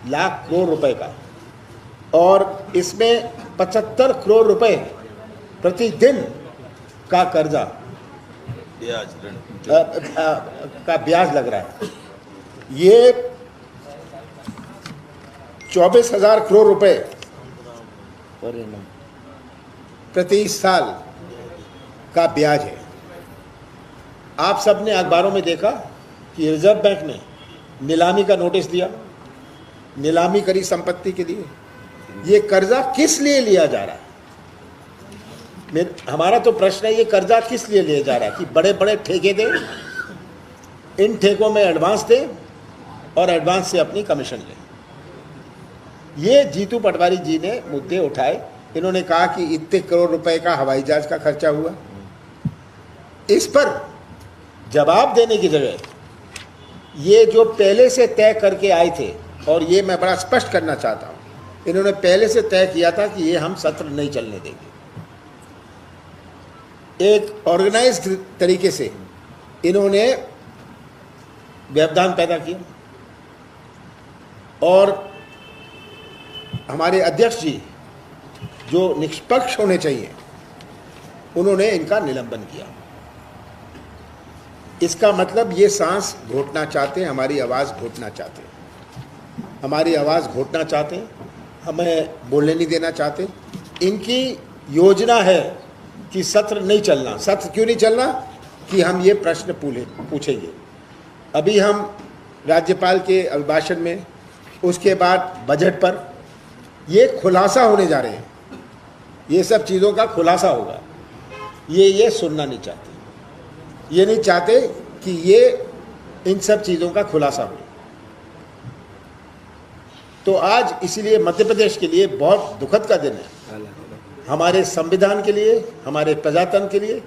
लाख करोड़ रुपए का, और इसमें 75 करोड़ रुपए प्रतिदिन का कर्जा का ब्याज लग रहा है। ये 24,000 करोड़ रुपए प्रति साल का ब्याज है। आप सबने अखबारों में देखा कि रिजर्व बैंक ने नीलामी का नोटिस दिया, नीलामी करी संपत्ति के लिए। ये कर्जा किस लिए लिया जा रहा है? हमारा तो प्रश्न है, ये कर्जा किस लिए लिया जा रहा है? कि बड़े बड़े ठेके दें, इन ठेकों में एडवांस दें और एडवांस से अपनी कमीशन लें। ये जीतू पटवारी जी ने मुद्दे उठाए। इन्होंने कहा कि इतने करोड़ रुपए का हवाई जहाज का खर्चा हुआ। इस पर जवाब देने की जगह ये जो पहले से तय करके आए थे, और ये मैं बड़ा स्पष्ट करना चाहता हूँ, इन्होंने पहले से तय किया था कि ये हम सत्र नहीं चलने देंगे। एक ऑर्गेनाइज्ड तरीके से इन्होंने व्यवधान पैदा किया, और हमारे अध्यक्ष जी जो निष्पक्ष होने चाहिए, उन्होंने इनका निलंबन किया। इसका मतलब ये सांस घोटना चाहते हैं, हमारी आवाज़ घोटना चाहते हैं, हमारी आवाज़ घोटना चाहते हैं, हमें बोलने नहीं देना चाहते। इनकी योजना है कि सत्र नहीं चलना। सत्र क्यों नहीं चलना? कि हम ये प्रश्न पूछेंगे। अभी हम राज्यपाल के अभिभाषण में, उसके बाद बजट पर ये खुलासा होने जा रहे हैं। ये सब चीज़ों का खुलासा होगा। ये सुनना नहीं चाहते। ये नहीं चाहते कि ये इन सब चीज़ों का खुलासा हो। तो आज इसीलिए मध्य प्रदेश के लिए बहुत दुखद का दिन है, हमारे संविधान के लिए, हमारे प्रजातंत्र के लिए,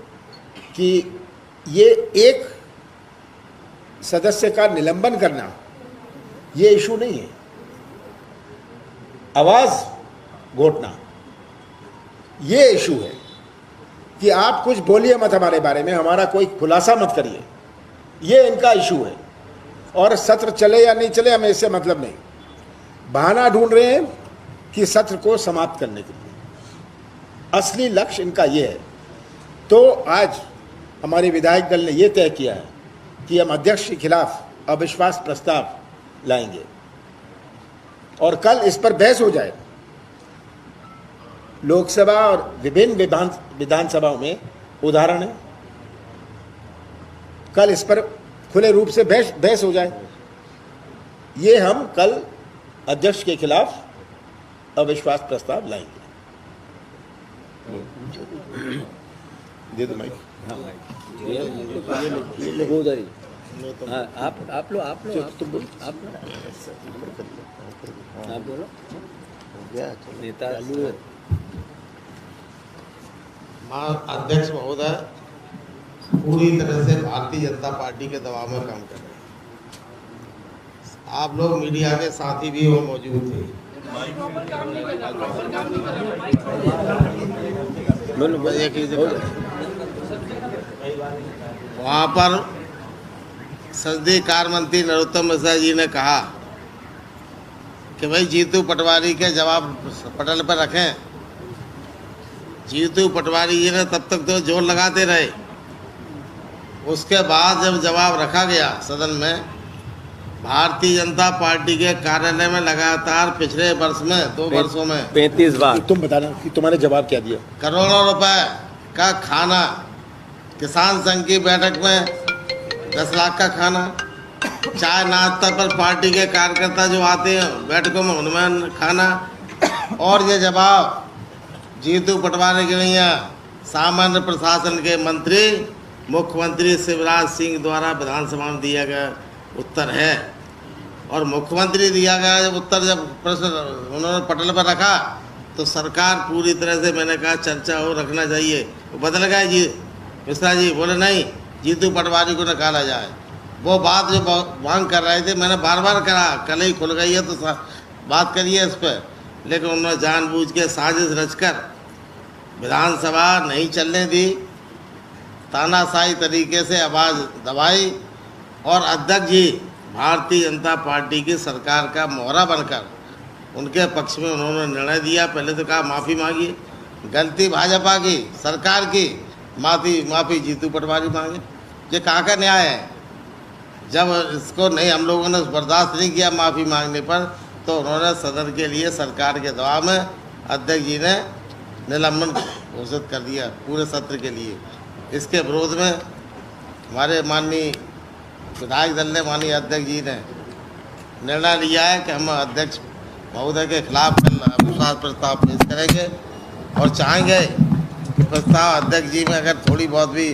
कि ये एक सदस्य का निलंबन करना ये इशू नहीं है। आवाज़ घोटना ये इशू है कि आप कुछ बोलिए मत हमारे बारे में, हमारा कोई खुलासा मत करिए। ये इनका इशू है। और सत्र चले या नहीं चले, हमें इससे मतलब नहीं। बहाना ढूंढ रहे हैं कि सत्र को समाप्त करने के लिए। असली लक्ष्य इनका ये है। तो आज हमारे विधायक दल ने यह तय किया है कि हम अध्यक्ष के खिलाफ अविश्वास प्रस्ताव लाएंगे, और कल इस पर बहस हो जाए। लोकसभा और विभिन्न विधानसभाओं में उदाहरण है, कल इस पर खुले रूप से बहस हो जाए। ये हम कल अध्यक्ष के खिलाफ अविश्वास प्रस्ताव लाएंगे। दे दो माइक। हाँ आप बोलो नेता। अध्यक्ष महोदय पूरी तरह से भारतीय जनता पार्टी के दबाव में काम कर रहे हैं। आप लोग मीडिया के साथी भी वो मौजूद थे। वहाँ पर संसदीय कार्य मंत्री नरोत्तम मिश्रा जी ने कहा कि भाई जीतू पटवारी के जवाब पटल पर रखें। जीतू पटवारी जी ने तब तक तो जोर लगाते रहे। उसके बाद जब जवाब रखा गया सदन में, भारतीय जनता पार्टी के कार्यालय में लगातार पिछले वर्ष में 2 वर्षों में 35 बार तुम बताना कि तुम्हारे जवाब क्या दिया। करोड़ों रुपए का खाना, किसान संघ की बैठक में 10 लाख का खाना, चाय नाश्ता पर पार्टी के कार्यकर्ता जो आते हैं बैठकों में उनमें खाना, और ये जवाब जीतू पटवारी के नहीं है। सामान्य प्रशासन के मंत्री मुख्यमंत्री शिवराज सिंह द्वारा विधानसभा में दिया गया उत्तर है। और मुख्यमंत्री दिया गया जब उत्तर, जब प्रश्न उन्होंने पटल पर रखा, तो सरकार पूरी तरह से, मैंने कहा चर्चा हो, रखना चाहिए। वो बदल गए जी मिश्रा जी, बोले नहीं जीतू पटवारी को निकाला जाए। वो बात जो मांग कर रहे थे, मैंने बार बार करा, कल ही खुल गई है तो बात करिए इस पर, लेकिन उन्होंने जानबूझ के साजिश रचकर विधानसभा नहीं चलने दी, तानाशाही तरीके से आवाज़ दबाई, और अध्यक्ष जी भारतीय जनता पार्टी की सरकार का मोहरा बनकर उनके पक्ष में उन्होंने निर्णय दिया। पहले तो कहा माफ़ी मांगी, गलती भाजपा की सरकार की, माफ़ी जीतू पटवारी मांगे। ये कहाँ का न्याय है? जब इसको नहीं, हम लोगों ने बर्दाश्त नहीं किया माफ़ी मांगने पर, तो उन्होंने सदन के लिए सरकार के दबाव में अध्यक्ष जी ने निलंबन घोषित कर दिया पूरे सत्र के लिए। इसके विरोध में हमारे माननीय विधायक दल ने, माननीय अध्यक्ष जी ने निर्णय लिया है कि हम अध्यक्ष महोदय के खिलाफ कल अविश्वास प्रस्ताव पेश करेंगे और चाहेंगे कि प्रस्ताव अध्यक्ष जी में अगर थोड़ी बहुत भी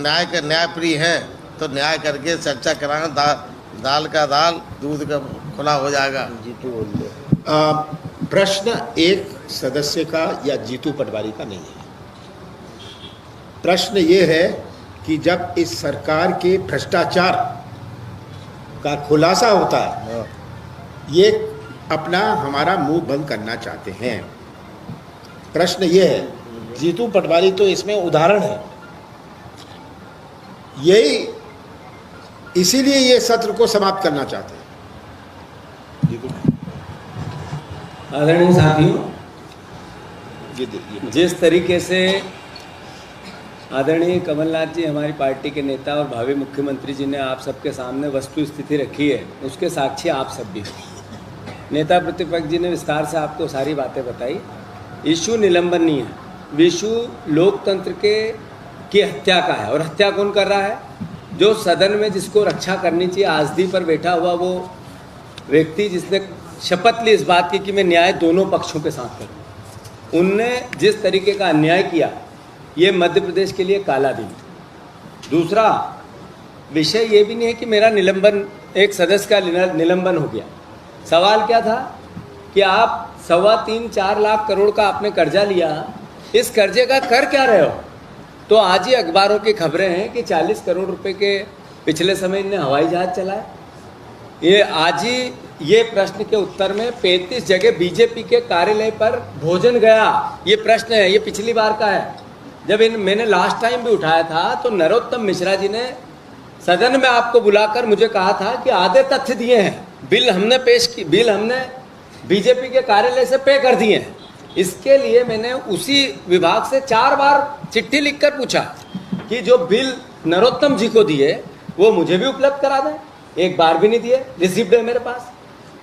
न्यायप्रिय है तो न्याय करके चर्चा कराएं। दाल का दाल, दूध का खुला हो जाएगा। प्रश्न एक सदस्य का या जीतू पटवारी का नहीं है। प्रश्न ये है कि जब इस सरकार के भ्रष्टाचार का खुलासा होता है, ये अपना हमारा मुंह बंद करना चाहते हैं। प्रश्न ये है, जीतू पटवारी तो इसमें उदाहरण है। यही इसीलिए ये सत्र को समाप्त करना चाहते हैं। जीतू, आदरणीय साथियों, ये जिस तरीके से आदरणीय कमलनाथ जी हमारी पार्टी के नेता और भावी मुख्यमंत्री जी ने आप सबके सामने वस्तु स्थिति रखी है, उसके साक्षी आप सब भी। नेता प्रतिपक्ष जी ने विस्तार से आपको सारी बातें बताई। इशू निलंबन नहीं है, इशू लोकतंत्र की हत्या का है। और हत्या कौन कर रहा है? जो सदन में जिसको रक्षा करनी चाहिए, आज़दी पर बैठा हुआ वो व्यक्ति जिसने शपथ ली इस बात की कि मैं न्याय दोनों पक्षों के साथ करूँ, उनने जिस तरीके का अन्याय किया, ये मध्य प्रदेश के लिए काला दिन। दूसरा विषय ये भी नहीं है कि मेरा निलंबन, एक सदस्य का निलंबन हो गया। सवाल क्या था कि आप 3.25-4 लाख करोड़ का आपने कर्जा लिया, इस कर्जे का कर क्या रहे हो? तो आज ही अखबारों की खबरें हैं कि 40 करोड़ रुपए के पिछले समय इनने हवाई जहाज चलाए। ये आज ही ये प्रश्न के उत्तर में 35 जगह बीजेपी के कार्यालय पर भोजन गया, ये प्रश्न है। ये पिछली बार का है, जब मैंने लास्ट टाइम भी उठाया था तो नरोत्तम मिश्रा जी ने सदन में आपको बुलाकर मुझे कहा था कि आधे तथ्य दिए हैं, बिल हमने पेश की, बिल हमने बीजेपी के कार्यालय से पे कर दिए हैं। इसके लिए मैंने उसी विभाग से 4 बार चिट्ठी लिखकर पूछा कि जो बिल नरोत्तम जी को दिए वो मुझे भी उपलब्ध करा दें। एक बार भी नहीं दिए, रिसिप्ट है मेरे पास।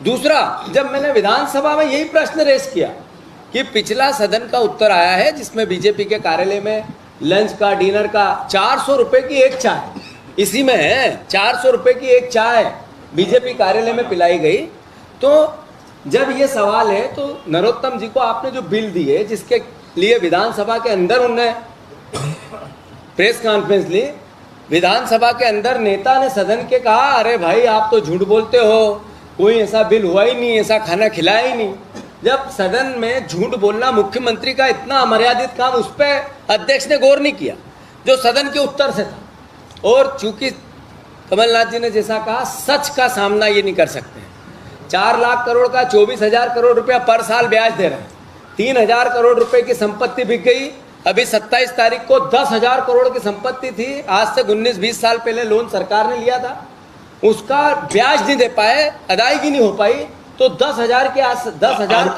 दूसरा, जब मैंने विधानसभा में यही प्रश्न रेस किया कि पिछला सदन का उत्तर आया है जिसमें बीजेपी के कार्यालय में लंच का, डिनर का 400 रुपए की एक चाय, इसी में है 400 रुपए की एक चाय बीजेपी कार्यालय में पिलाई गई। तो जब ये सवाल है तो नरोत्तम जी को आपने जो बिल दी है, जिसके लिए विधानसभा के अंदर उन्होंने प्रेस कॉन्फ्रेंस ली, विधानसभा के अंदर नेता ने सदन के कहा, अरे भाई आप तो झूठ बोलते हो, कोई ऐसा बिल हुआ ही नहीं, ऐसा खाना खिलाया ही नहीं। जब सदन में झूठ बोलना मुख्यमंत्री का इतना अमर्यादित काम, उस पर अध्यक्ष ने गौर नहीं किया जो सदन के उत्तर से था। और चूंकि कमलनाथ जी ने जैसा कहा, सच का सामना ये नहीं कर सकते। 4 लाख करोड़ का 24,000 करोड़ रुपया पर साल ब्याज दे रहे हैं। 3,000 करोड़ रुपए की संपत्ति बिक गई। अभी 27 तारीख को 10,000 करोड़ की संपत्ति थी, आज से 19-20 साल पहले लोन सरकार ने लिया था, उसका ब्याज नहीं दे पाए, अदायगी नहीं हो पाई। तो 10,000 के आज 10,000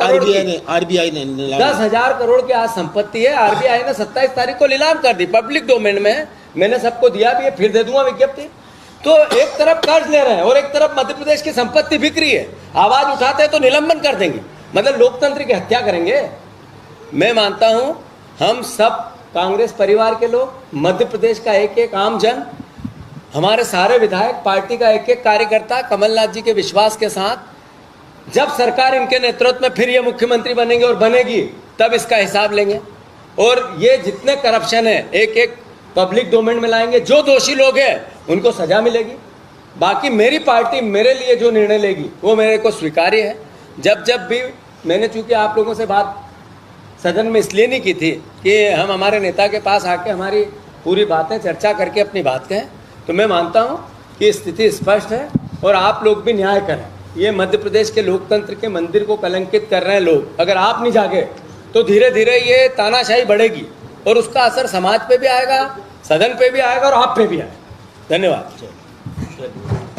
आरबीआई ने 10,000 करोड़ की आज संपत्ति है। आरबीआई ने 27 तारीख को नीलाम कर दी, पब्लिक डोमेन में, मैंने सबको दिया भी है, फिर दे दूंगा विज्ञप्ति। तो एक तरफ कर्ज ले रहे हैं और एक तरफ मध्य प्रदेश की संपत्ति बिक रही है। आवाज उठाते हैं तो निलंबन कर देंगे, मतलब लोकतंत्र की हत्या करेंगे। मैं मानता हूं हम सब कांग्रेस परिवार के लोग, मध्य प्रदेश का एक एक आम जन, हमारे सारे विधायक, पार्टी का एक एक कार्यकर्ता कमलनाथ जी के विश्वास के साथ, जब सरकार इनके नेतृत्व में फिर ये मुख्यमंत्री बनेंगे और बनेगी, तब इसका हिसाब लेंगे। और ये जितने करप्शन है एक एक पब्लिक डोमेन में लाएंगे। जो दोषी लोग हैं उनको सजा मिलेगी। बाकी मेरी पार्टी मेरे लिए जो निर्णय लेगी वो मेरे को स्वीकार्य है। जब भी मैंने, चूंकि आप लोगों से बात सदन में इसलिए नहीं की थी कि हम हमारे नेता के पास आके हमारी पूरी बातें चर्चा करके अपनी बात कहें, तो मैं मानता हूं कि स्थिति स्पष्ट है और आप लोग भी न्याय करें। ये मध्य प्रदेश के लोकतंत्र के मंदिर को कलंकित कर रहे हैं लोग। अगर आप नहीं जागे तो धीरे धीरे ये तानाशाही बढ़ेगी और उसका असर समाज पे भी आएगा, सदन पे भी आएगा और आप पे भी आएगा। धन्यवाद।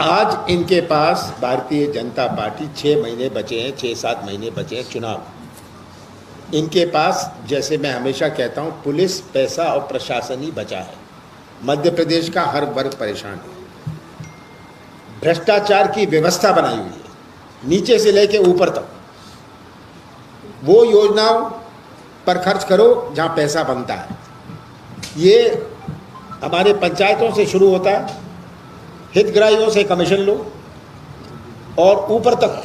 आज इनके पास भारतीय जनता पार्टी 6 महीने बचे हैं, 6-7 महीने बचे हैं चुनाव। इनके पास, जैसे मैं हमेशा कहता हूँ, पुलिस, पैसा और प्रशासन ही बचा है। मध्य प्रदेश का हर वर्ग परेशान है। भ्रष्टाचार की व्यवस्था बनाई हुई है, नीचे से लेके ऊपर तक। वो योजनाओं पर खर्च करो जहाँ पैसा बनता है। ये हमारे पंचायतों से शुरू होता है, हितग्राहियों से कमीशन लो और ऊपर तक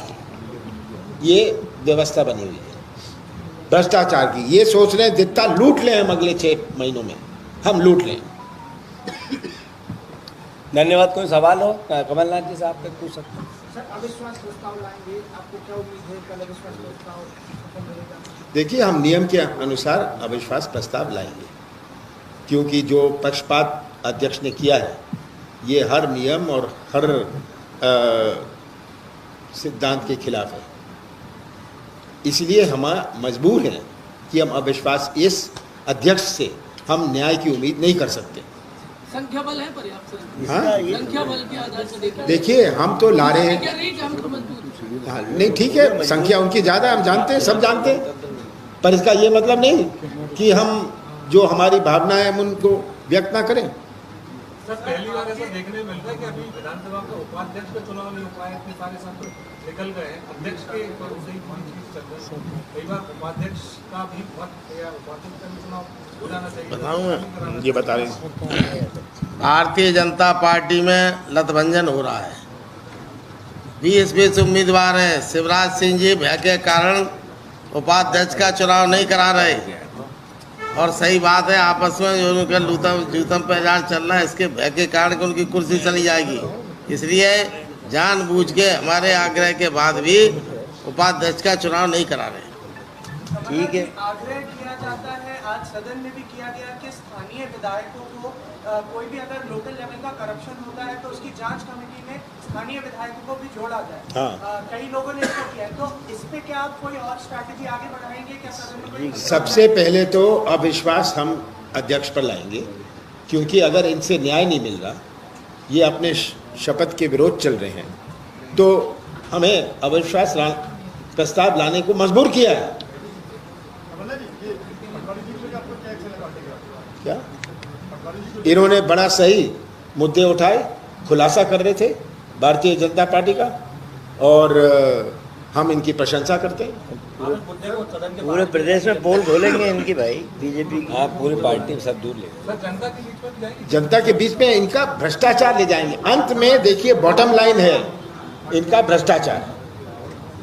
ये व्यवस्था बनी हुई है भ्रष्टाचार की। ये सोच रहे हैं जितना लूट लें हम अगले 6 महीनों में, हम लूट लें। धन्यवाद। कोई सवाल हो कमलनाथ जी से आप तक पूछ सकते हैं। सर, अविश्वास प्रस्ताव लाएंगे, आपको क्या उम्मीद है कल अविश्वास प्रस्ताव सफल रहेगा? देखिए, हम नियम के अनुसार अविश्वास प्रस्ताव लाएंगे, क्योंकि जो पक्षपात अध्यक्ष ने किया है ये हर नियम और हर सिद्धांत के खिलाफ है। इसलिए हम मजबूर हैं कि हम अविश्वास, इस अध्यक्ष से हम न्याय की उम्मीद नहीं कर सकते। संख्या बल है पर्याप्त? हाँ, संख्या बल के आधार पर देखिए, हम तो ला रहे हैं। कह रही है कि हम तो मजबूत हैं। हाँ, नहीं, ठीक है, संख्या उनकी ज़्यादा, हम जानते हैं, सब जानते हैं, पर इसका ये मतलब नहीं कि हम जो हमारी भावना है हम उनको व्यक्त ना करें। सर, पहली बार ऐसा देखने मिल रहा है कि अभी विधानसभा का उपाध्यक्ष का चुनाव नहीं हो पाया, इतने सारे संत निकल गए हैं, अध्यक्ष के भरोसे ही कौन चीज चल रही है। कई बार उपाध्यक्ष का भी मत या उपाध्यक्ष का भी चुनाव हो जाना चाहिए। ये बता रहे हैं, भारतीय जनता पार्टी में लतभंजन हो रहा है। 20 उम्मीदवार हैं। शिवराज सिंह जी भय के कारण उपाध्यक्ष का चुनाव नहीं करा रहे, और सही बात है, आपस में जो उनका जूतम पहचान चल रहा है, इसके भय के कारण उनकी कुर्सी चली जाएगी। इसलिए जानबूझ के हमारे आग्रह के बाद भी उपाध्यक्ष का चुनाव नहीं करा रहे। ठीक है, आग्रह किया जाता है, आज सदन में भी किया गया कि स्थानीय विधायकों को कोई भी अगर लोकल लेवल का करप्शन होता है तो उसकी जांच कमेटी में स्थानीय विधायकों को भी जोड़ा जाए। हाँ। कई लोगों ने इसको किया है, तो इस पे क्या आप कोई और स्ट्रैटेजी आगे बढ़ाएंगे क्या सदन में? कोई सबसे पहले तो अविश्वास हम अध्यक्ष पर लाएंगे, क्योंकि अगर इनसे न्याय नहीं मिल रहा, ये अपने शपथ के विरोध चल रहे हैं, तो हमें अविश्वास प्रस्ताव लाने को मजबूर किया है। क्या इन्होंने बड़ा सही मुद्दे उठाए, खुलासा कर रहे थे भारतीय जनता पार्टी का, और हम इनकी प्रशंसा करते हैं। पूरे प्रदेश में पोल खोलेंगे इनकी भाई, बीजेपी की। आप पूरी पार्टी सब दूर ले सर, जनता के बीच में जाएगी। जनता के बीच में इनका भ्रष्टाचार ले जाएंगे। अंत में देखिए, बॉटम लाइन है इनका भ्रष्टाचार।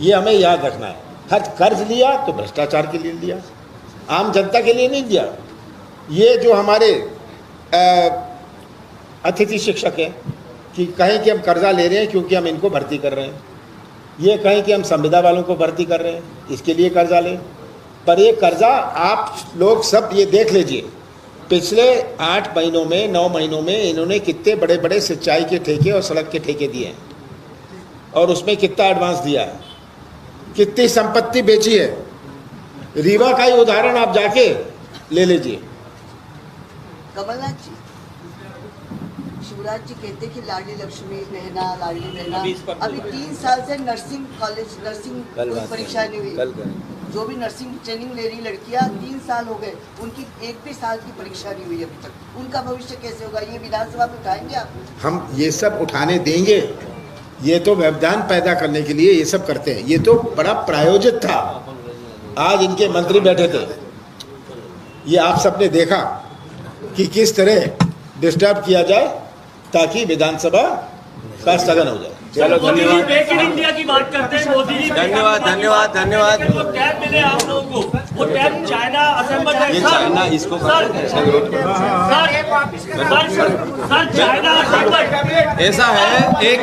ये हमें याद रखना है। कर्ज लिया तो भ्रष्टाचार के लिए लिया, आम जनता के लिए नहीं दिया। ये जो हमारे अतिथि शिक्षक हैं कि कहें कि हम कर्जा ले रहे हैं क्योंकि हम इनको भर्ती कर रहे हैं, ये कहें कि हम संविदा वालों को भर्ती कर रहे हैं, इसके लिए कर्जा लें। पर ये कर्जा आप लोग सब ये देख लीजिए, पिछले 8 महीनों में, 9 महीनों में इन्होंने कितने बड़े बड़े सिंचाई के ठेके और सड़क के ठेके दिए हैं, और उसमें कितना एडवांस दिया है, कितनी संपत्ति बेची है। रीवा का ही उदाहरण आप जाके ले लीजिए। कमलनाथ जी, शिवराज जी कहते कि लाडली लक्ष्मी बहना, लाडली बहना, अभी 3 साल से नर्सिंग कॉलेज, नर्सिंग परीक्षा नहीं हुई। जो भी नर्सिंग ट्रेनिंग ले रही लड़कियां, 3 साल हो गए, उनकी एक भी साल की परीक्षा नहीं हुई अभी तक। उनका भविष्य कैसे होगा? ये विधानसभा में उठाएंगे आप? हम ये सब उठाने देंगे। ये तो व्यवधान पैदा करने के लिए ये सब करते हैं। ये तो बड़ा प्रायोजित था। आज इनके मंत्री बैठे थे, ये आप सबने देखा कि किस तरह डिस्टर्ब किया जाए ताकि विधानसभा का स्थगन हो जाए। चलो, धन्यवाद। मेक इन इंडिया की बात करते हैं मोदी जी। धन्यवाद, धन्यवाद, धन्यवाद। वो टैब मिले आप लोगों को, वो टैब चाइना असेंबल है। ये चाइना इसको सर चाइना असेंबल ऐसा है, एक